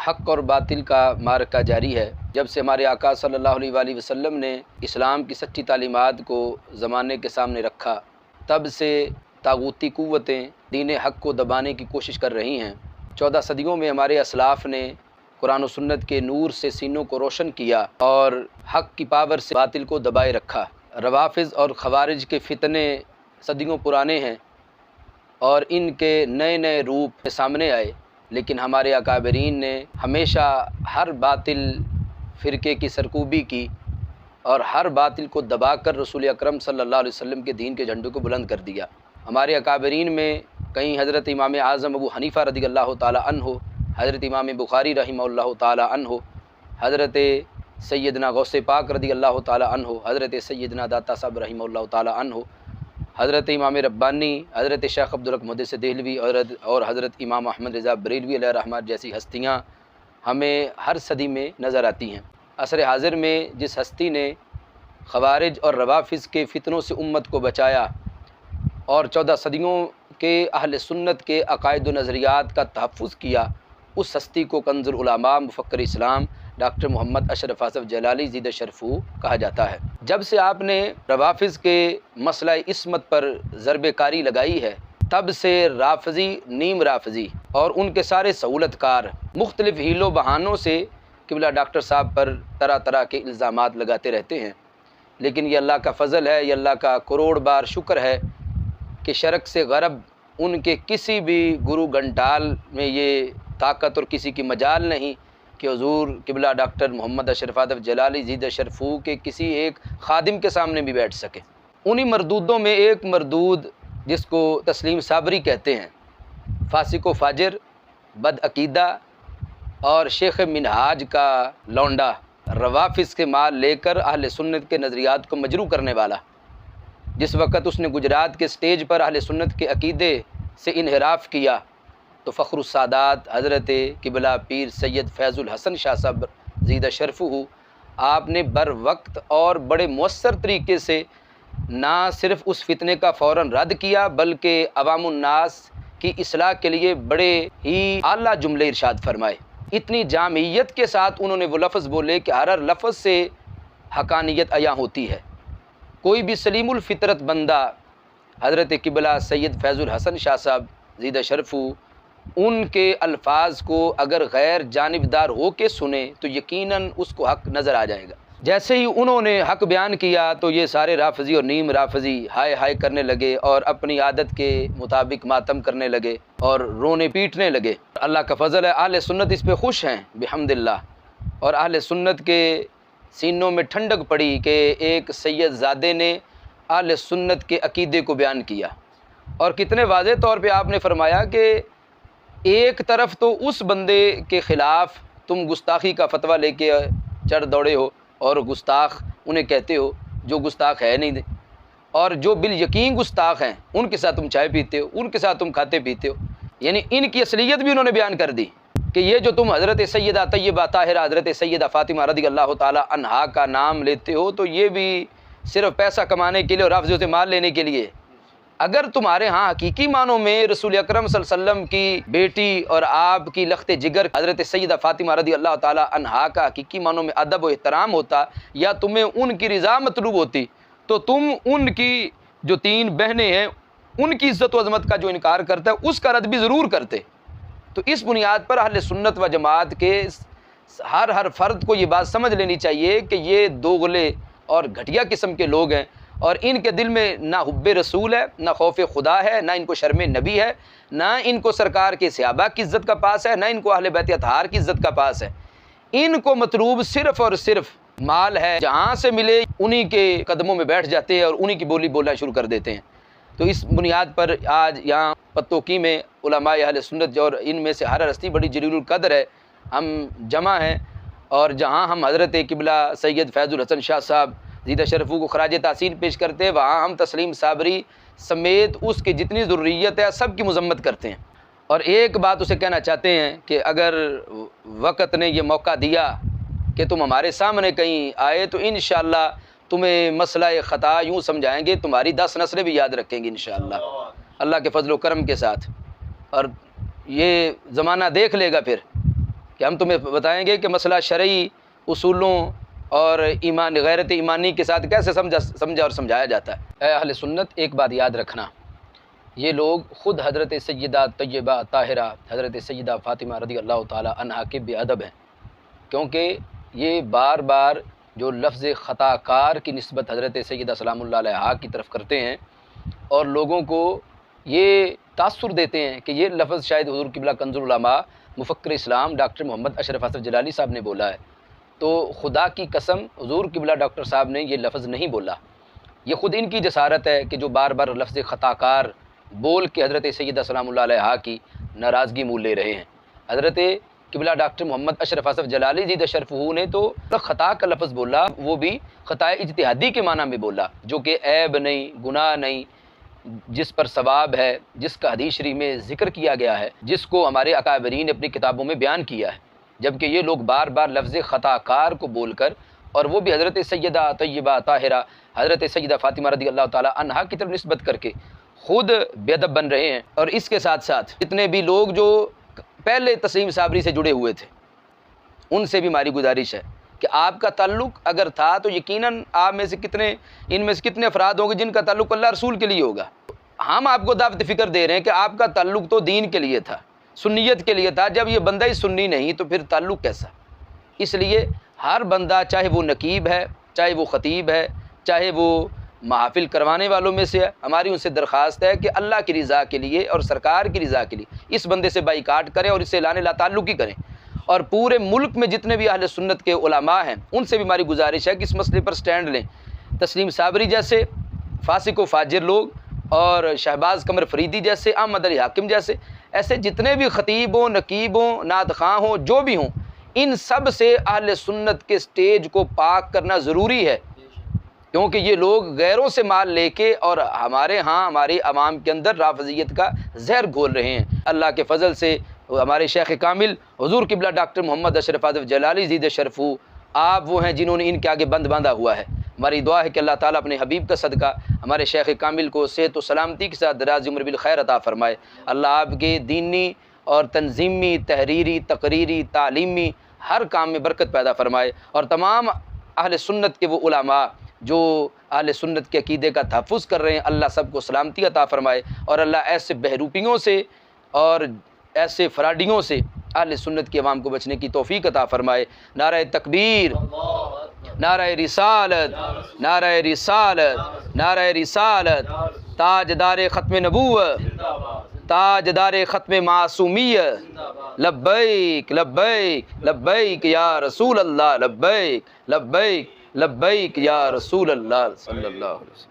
हक़ और बातिल का मारका जारी है। जब से हमारे आका सल्लल्लाहु अलैहि वसल्लम ने इस्लाम की सच्ची तालीमात को ज़माने के सामने रखा, तब से तागूती क़ुव्वतें दीन हक़ को दबाने की कोशिश कर रही हैं। 14 सदियों में हमारे असलाफ़ ने कुरान और सुन्नत के नूर से सीनों को रोशन किया और हक़ की पावर से बातिल को दबाए रखा। रवाफ़िज़ और ख़वारिज के फ़ितने सदियों पुराने हैं और इनके नए नए रूप सामने आए, लेकिन हमारे अकाबरीन ने हमेशा हर बातिल फ़िरके की सरकूबी की और हर बातिल को दबाकर रसूल अकरम सल्लल्लाहु अलैहि वसल्लम के दीन के झंडे को बुलंद कर दिया। हमारे अकाबरीन में कहीं हज़रत इमाम आज़म अबू हनीफ़ा रज़ियल्लाहु ताला अन्हु, हज़रत इमाम बुखारी रहिमहुल्लाहु ताला अन्हु, हज़रत सैयदना गौसे पाक रज़ियल्लाहु ताला अन्हु, हज़रत सैयदना दाता साहब रहिमहुल्लाहु ताला अन्हु, हज़रत इमाम रब्बानी, हज़रत शेख अब्दुल हक मुहद्दिस देहलवी और हज़रत इमाम अहमद रज़ा बरेलवी अलैहि रहमत जैसी हस्तियाँ हमें हर सदी में नज़र आती हैं। असर हाज़िर में जिस हस्ती ने ख़वारिज और रवाफ़िज़ के फ़ितनों से उम्मत को बचाया और 14 सदियों के अहल सुन्नत के अक़ायद व नज़रियात का तहफ़्फ़ुज़ किया, उस हस्ती को कंज़ुल उलमा मुफ़क्किर इस्लाम डॉक्टर मोहम्मद अशरफ आसफ़ जलाली ज़ीद शरफ़ू कहा जाता है। जब से आपने रवाफ़िज़ के मसला इस्मत पर ज़रबेकारी लगाई है, तब से राफ़ज़ी, नीम राफ़ज़ी और उनके सारे सहूलतकार मुख्तलिफ़ हीलों बहानों से क़िबला डॉक्टर साहब पर तरह तरह के इल्ज़ामात लगाते रहते हैं। लेकिन ये अल्लाह का फ़ज़ल है, ये अल्लाह का करोड़ बार शुक्र है कि शर्क़ से गरब उनके किसी भी गुरु घंटाल में ये ताकत और किसी की मजाल नहीं कि हुज़ूर क़िबला डॉक्टर मोहम्मद अशरफ आसफ़ जलाली ज़ीद शरफ़ू के किसी एक ख़ादिम के सामने भी बैठ सके। उन्हीं मरदूदों में एक मरदूद जिसको तस्लीम साबरी कहते हैं, फासिक व फाजिर, बदअक़ीदा और शेख मिनहाज का लौंडा, रवाफ़िज़ के माल लेकर अहले सुन्नत के नज़रियात को मजरू करने वाला। जिस वक़्त उसने गुजरात के स्टेज पर अहले सुन्नत के अक़ीदे से इन्हिराफ़ किया तो फ़ख्रुस्सादात हज़रत क़िबला पीर सैयद फ़ैज़ुल हसन शाह साहब ज़ीद शरफ़ुहू आपने बर वक्त और बड़े मौसर तरीके से ना सिर्फ़ उस फितने का फ़ौरन रद्द किया, बल्कि अवामुन्नास की इस्लाह के लिए बड़े ही आला जुमले इरशाद फरमाए। इतनी जामियत के साथ उन्होंने वो लफ्ज़ बोले कि हर लफ्ज़ से हक़ानियत अया होती है। कोई भी सलीमुल फ़ितरत बंदा हज़रत क़िबला सैयद फ़ैज़ुल हसन शाह साहब ज़ीद शरफ़ू उनके अल्फाज को अगर गैर जानिबदार हो के सुने तो यकीनन उसको हक़ नज़र आ जाएगा। जैसे ही उन्होंने हक़ बयान किया तो ये सारे राफ़ज़ी और नीम राफ़ज़ी हाय हाय करने लगे और अपनी आदत के मुताबिक मातम करने लगे और रोने पीटने लगे। अल्लाह का फ़ज़ल है, अहले सुन्नत इस पर खुश हैं बिहम्दिल्लाह। और अहले सुन्नत के सीनों में ठंडक पड़ी कि एक सैयद ज़ादे ने अहले सुन्नत के अक़ीदे को बयान किया। और कितने वाज़े तौर पर आपने फ़रमाया कि एक तरफ तो उस बंदे के ख़िलाफ़ तुम गुस्ताखी का फ़तवा लेके चढ़ दौड़े हो और गुस्ताख उन्हें कहते हो जो गुस्ताख है नहीं, और जो बिल यकीन गुस्ताख हैं उनके साथ तुम चाय पीते हो, उनके साथ तुम खाते पीते हो। यानी इनकी असलियत भी उन्होंने बयान कर दी कि ये जो तुम हज़रत सैयदा तय्यबा ताहिरा, हज़रत सैयदा फ़ातिमा रज़ियल्लाहु ताला अन्हा का नाम लेते हो तो ये भी सिर्फ़ पैसा कमाने के लिए और राफ़ज़ियों से माल लेने के लिए। अगर तुम्हारे यहाँ हकीकी मानों में रसूल अकरम सल्लल्लाहु अलैहि वसल्लम की बेटी और आपकी लख्त जिगर हज़रत सैयदा फ़ातिमा रज़ियल्लाहु ताला अन्हा का हकीकी मानों में अदब व एहतराम होता या तुम्हें उनकी रिज़ा मतलूब होती, तो तुम उनकी जो 3 बहनें हैं उनकी इज़्ज़त व अज़मत का जो इनकार करता है उसका रद्द भी ज़रूर करते। तो इस बुनियाद पर अहले सुन्नत व जमात के हर फ़र्द को ये बात समझ लेनी चाहिए कि ये दोगले और घटिया किस्म के लोग हैं और इनके दिल में ना हुब्बे रसूल है, ना खौफ खुदा है, ना इनको शर्म नबी है, ना इनको सरकार के सहाबा की इज़्ज़त का पास है, ना इनको अहले बैत अतहार की इज़्ज़त का पास है। इनको मतलूब सिर्फ़ और सिर्फ माल है, जहाँ से मिले उन्हीं के कदमों में बैठ जाते हैं और उन्हीं की बोली बोलना शुरू कर देते हैं। तो इस बुनियाद पर आज यहाँ पत्तोकी में उलमाए अहले सुन्नत और इनमें से हर हस्ती बड़ी जलीलुल कदर है, हम जमा हैं और जहाँ हम हज़रत क़िबला सैयद फ़ैज़ुल हसन शाह साहब ज़ीद शरफ़ू को ख़राज तासीन पेश करते हैं, वहाँ हम तस्लीम साबरी समेत उसकी जितनी ज़रूरियत है सब की मज़म्मत करते हैं। और एक बात उसे कहना चाहते हैं कि अगर वक़्त ने ये मौका दिया कि तुम हमारे सामने कहीं आए तो इंशाअल्लाह तुम्हें मसला ख़ता यूँ समझाएंगे, तुम्हारी 10 नस्लें भी याद रखेंगे इंशाअल्लाह अल्लाह के फ़ज़ल व करम के साथ। और ये ज़माना देख लेगा फिर कि हम तुम्हें बताएंगे कि मसला शरई उसूलों और ईमान गैरत ईमानी के साथ कैसे समझा और समझाया जाता है। ऐ अहले सुन्नत, एक बात याद रखना, ये लोग ख़ुद हज़रत सैयदा तय्यबा ताहिरा हज़रत सैयदा फ़ातिमा रज़ी अल्लाह ताला अन्हा के बेअदब हैं, क्योंकि ये बार बार जो लफ्ज़ ख़ताकार की निस्बत हज़रत सैयदा सलामुल्लाह अलैहा की तरफ करते हैं और लोगों को ये तासुर देते हैं कि ये लफ्ज़ शायद हुज़ूर क़िबला कंज़ुल उलमा मुफ़क्किर इस्लाम डॉक्टर मोहम्मद अशरफ असद जलाली साहब ने बोला है। तो खुदा की कसम हुज़ूर क़िबला डॉक्टर साहब ने ये लफ्ज़ नहीं बोला। ये ख़ुद इनकी जसारत है कि जो बार बार लफ्ज़ ख़ताकार बोल के हज़रत सैयदा सलामुल्लाह अलैहा की नाराज़गी मूल ले रहे हैं। हज़रत क़िबला डॉक्टर मोहम्मद अशरफ असद जलाली जी दशरफ़हू ने तो ख़ता का लफ्ज़ बोला, वो भी ख़ताए इज्तिहादी के माना में बोला, जो कि ऐब नहीं, गुनाह नहीं, जिस पर सवाब है, जिसका हदीस शरीफ में ज़िक्र किया गया है, जिसको हमारे अकाबरीन ने अपनी किताबों में बयान किया है। जबकि ये लोग बार बार लफ्ज़ ख़ताकार को बोलकर, और वो भी हज़रत सैयदा तय्यबा ताहिरा हज़रत सैयदा फ़ातिमा रज़ी अल्लाह ताला अन्हा की तरफ निस्बत करके ख़ुद बेअदब बन रहे हैं। और इसके साथ साथ जितने भी लोग जो पहले तस्लीम साबरी से जुड़े हुए थे, उनसे भी हमारी गुजारिश है कि आपका ताल्लुक़ अगर था तो यकीनन आप में से इनमें से कितने अफराद होंगे जिनका ताल्लुक़ अल्लाह रसूल के लिए होगा। हम आपको दावत फ़िक्र दे रहे हैं कि आपका ताल्लुक़ तो दीन के लिए था, सुन्नियत के लिए था। जब ये बंदा ही सुन्नी नहीं तो फिर ताल्लुक़ कैसा? इसलिए हर बंदा, चाहे वो नकीब है, चाहे वो ख़तीब है, चाहे वो महफ़िल करवाने वालों में से है, हमारी उनसे दरख्वास्त है कि अल्लाह की रज़ा के लिए और सरकार की रज़ा के लिए इस बंदे से बाइकाट करें और इससे लाने ला ताल्लुक़ ही करें। और पूरे मुल्क में जितने भी अहले सुन्नत के उलमा हैं, उनसे भी हमारी गुजारिश है कि इस मसले पर स्टैंड लें। तस्लीम साबरी जैसे फासिक व फाजिर लोग और शहबाज कमर फरीदी जैसे, अहमद अली हाकिम जैसे, ऐसे जितने भी ख़तीबों, नकीबों, नात ख़ां हों, जो भी हों, इन सब से अहले सुन्नत के स्टेज को पाक करना ज़रूरी है, क्योंकि ये लोग गैरों से माल लेके और हमारे अवाम के अंदर राफ़ज़ियत का जहर घोल रहे हैं। अल्लाह के फ़ज़ल से हमारे शेख़ कामिल हुज़ूर क़िबला डॉक्टर मोहम्मद अशरफ असद जलाली जी दशरफ़हू, आप वो हैं जिन्होंने इनके आगे बंद बांधा हुआ है। हमारी दुआ है कि अल्लाह ताला अपने हबीब का सदका हमारे शेख़ कामिल को सेहत व सलामती के साथ दराज़ उम्र बिल खैर अता फ़रमाए। अल्लाह आपके दीनी और तंज़ीमी, तहरीरी, तकरीरी, तालीमी हर काम में बरकत पैदा फ़रमाए, और तमाम अहले सुन्नत के वो उलमा जो अहले सुन्नत के अक़ीदे का तहफ़्फ़ुज़ कर रहे हैं, अल्लाह सबको सलामती अता फ़रमाए, और अल्लाह ऐसे बहरूपियों से और ऐसे फ़राडियों से अहले सुन्नत की अवाम को बचने की तौफ़ीक़ अता फ़रमाए। नारे तकबीर, नारे रिसालत, नारे रिसालत, नारे रिसालत, ताजदार ख़त्म नबूवत, ताजदार ख़त्म मासूमियत, लब्बैक लब्बैक लब्बैक या रसूल अल्लाह, लब्बैक लब्बैक लब्बैक या रसूल अल्लाह सल्लल्लाहु अलैहि वसल्लम।